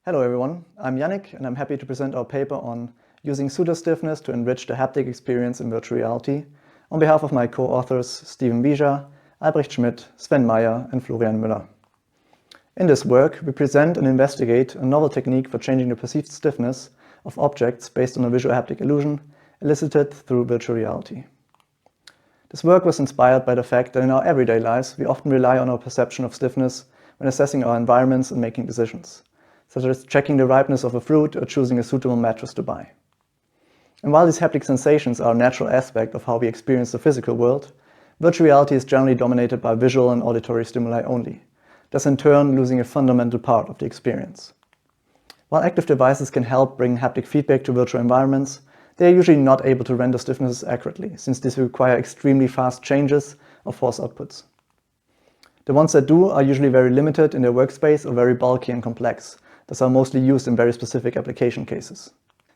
Hello everyone, I'm Yannick and I'm happy to present our paper on using pseudo-stiffness to enrich the haptic experience in virtual reality on behalf of my co-authors Steeven, Albrecht Schmidt, Sven and Florian Müller. In this work, we present and investigate a novel technique for changing the perceived stiffness of objects based on a visuo-haptic illusion elicited through virtual reality. This work was inspired by the fact that in our everyday lives, we often rely on our perception of stiffness when assessing our environments and making decisions, such as checking the ripeness of a fruit or choosing a suitable mattress to buy. And while these haptic sensations are a natural aspect of how we experience the physical world, virtual reality is generally dominated by visual and auditory stimuli only, thus in turn losing a fundamental part of the experience. While active devices can help bring haptic feedback to virtual environments, they are usually not able to render stiffnesses accurately, since these require extremely fast changes of force outputs. The ones that do are usually very limited in their workspace or very bulky and complex, thus are mostly used in very specific application cases.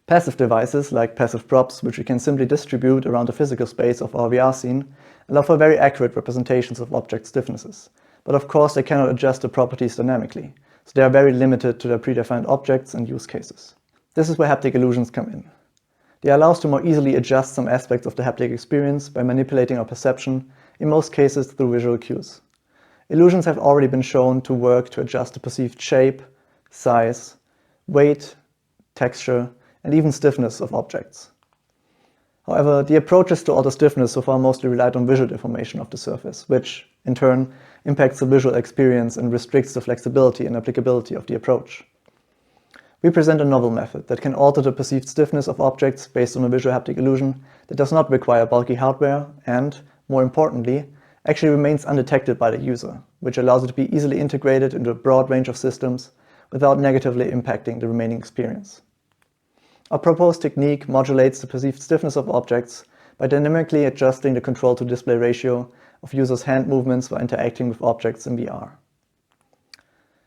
Passive devices, like passive props, which we can simply distribute around the physical space of our VR scene, allow for very accurate representations of object stiffnesses. But of course they cannot adjust the properties dynamically, so they are very limited to their predefined objects and use cases. This is where haptic illusions come in. They allow us to more easily adjust some aspects of the haptic experience by manipulating our perception, in most cases through visual cues. Illusions have already been shown to work to adjust the perceived shape, size, weight, texture, and even stiffness of objects. However, the approaches to alter stiffness so far mostly relied on visual deformation of the surface, which, in turn, impacts the visual experience and restricts the flexibility and applicability of the approach. We present a novel method that can alter the perceived stiffness of objects based on a visuo-haptic illusion that does not require bulky hardware and, more importantly, actually remains undetected by the user, which allows it to be easily integrated into a broad range of systems without negatively impacting the remaining experience. Our proposed technique modulates the perceived stiffness of objects by dynamically adjusting the control-to-display ratio of users' hand movements while interacting with objects in VR.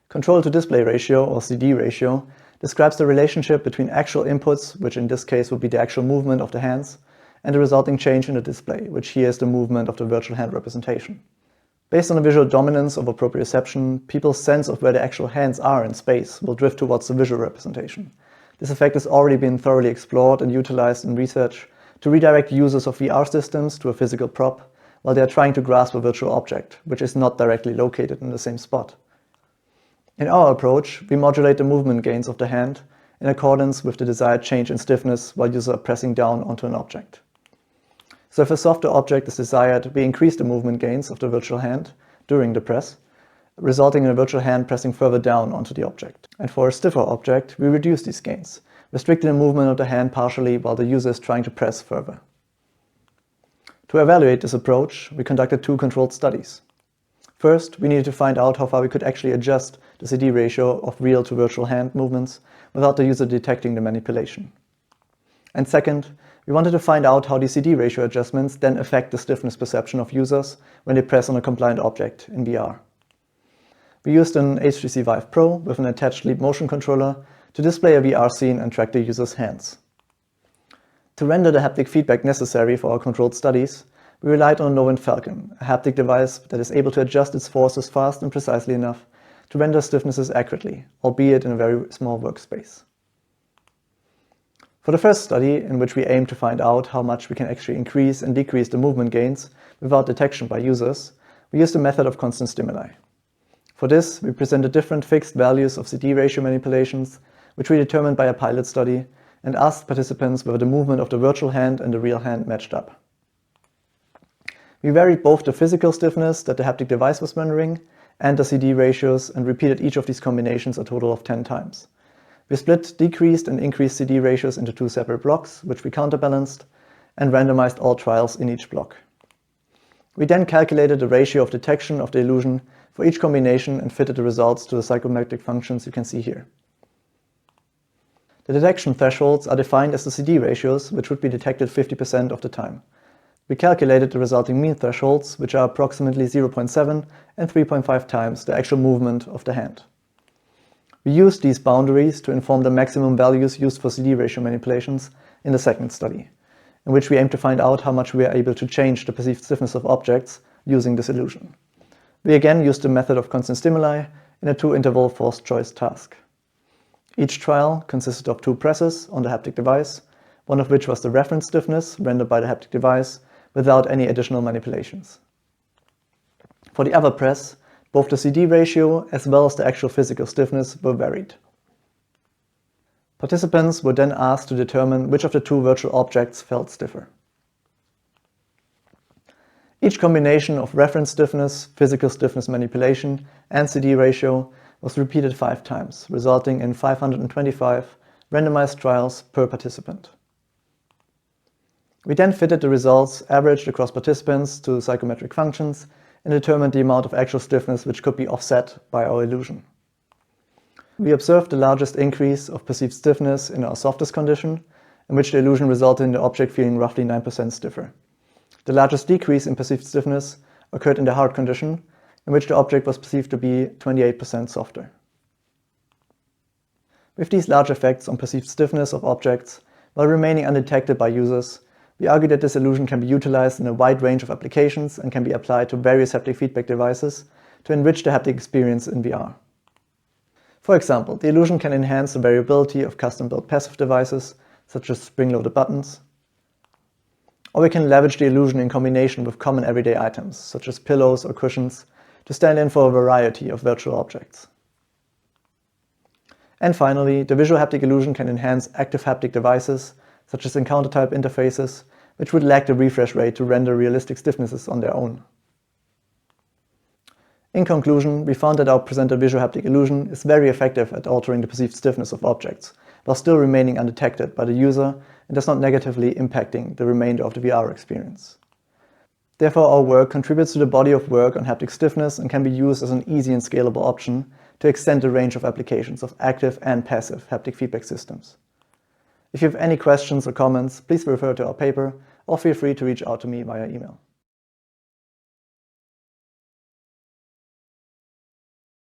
Control-to-display ratio, or CD ratio, describes the relationship between actual inputs, which in this case would be the actual movement of the hands, and the resulting change in the display, which here is the movement of the virtual hand representation. Based on the visual dominance of proprioception, people's sense of where the actual hands are in space will drift towards the visual representation. This effect has already been thoroughly explored and utilized in research to redirect users of VR systems to a physical prop while they are trying to grasp a virtual object, which is not directly located in the same spot. In our approach, we modulate the movement gains of the hand in accordance with the desired change in stiffness while users are pressing down onto an object. So if a softer object is desired, we increase the movement gains of the virtual hand during the press, resulting in a virtual hand pressing further down onto the object. And for a stiffer object, we reduce these gains, restricting the movement of the hand partially while the user is trying to press further. To evaluate this approach, we conducted two controlled studies. First, we needed to find out how far we could actually adjust the CD ratio of real to virtual hand movements without the user detecting the manipulation. And second, we wanted to find out how the CD ratio adjustments then affect the stiffness perception of users when they press on a compliant object in VR. We used an HTC Vive Pro with an attached Leap motion controller to display a VR scene and track the user's hands. To render the haptic feedback necessary for our controlled studies, we relied on a Novant Falcon, a haptic device that is able to adjust its forces fast and precisely enough to render stiffnesses accurately, albeit in a very small workspace. For the first study, in which we aim to find out how much we can actually increase and decrease the movement gains without detection by users, we used a method of constant stimuli. For this, we presented different fixed values of CD ratio manipulations, which we determined by a pilot study, and asked participants whether the movement of the virtual hand and the real hand matched up. We varied both the physical stiffness that the haptic device was rendering and the CD ratios and repeated each of these combinations a total of 10 times. We split decreased and increased CD ratios into two separate blocks, which we counterbalanced, and randomized all trials in each block. We then calculated the ratio of detection of the illusion for each combination and fitted the results to the psychometric functions you can see here. The detection thresholds are defined as the CD ratios, which would be detected 50% of the time. We calculated the resulting mean thresholds, which are approximately 0.7 and 3.5 times the actual movement of the hand. We used these boundaries to inform the maximum values used for CD ratio manipulations in the second study, in which we aim to find out how much we are able to change the perceived stiffness of objects using this illusion. We again used the method of constant stimuli in a two-interval forced choice task. Each trial consisted of 2 presses on the haptic device, one of which was the reference stiffness rendered by the haptic device without any additional manipulations. For the other press, both the CD ratio as well as the actual physical stiffness were varied. Participants were then asked to determine which of the 2 virtual objects felt stiffer. Each combination of reference stiffness, physical stiffness manipulation, and CD ratio was repeated 5 times, resulting in 525 randomized trials per participant. We then fitted the results averaged across participants to psychometric functions and determined the amount of actual stiffness which could be offset by our illusion. We observed the largest increase of perceived stiffness in our softest condition, in which the illusion resulted in the object feeling roughly 9% stiffer. The largest decrease in perceived stiffness occurred in the hard condition, in which the object was perceived to be 28% softer. With these large effects on perceived stiffness of objects, while remaining undetected by users, we argue that this illusion can be utilized in a wide range of applications and can be applied to various haptic feedback devices to enrich the haptic experience in VR. For example, the illusion can enhance the variability of custom-built passive devices, such as spring-loaded buttons, or we can leverage the illusion in combination with common everyday items, such as pillows or cushions, to stand in for a variety of virtual objects. And finally, the visuo-haptic illusion can enhance active haptic devices, such as encounter-type interfaces, which would lack the refresh rate to render realistic stiffnesses on their own. In conclusion, we found that our presented visuo-haptic illusion is very effective at altering the perceived stiffness of objects, while still remaining undetected by the user and thus not negatively impacting the remainder of the VR experience. Therefore, our work contributes to the body of work on haptic stiffness and can be used as an easy and scalable option to extend the range of applications of active and passive haptic feedback systems. If you have any questions or comments, please refer to our paper or feel free to reach out to me via email.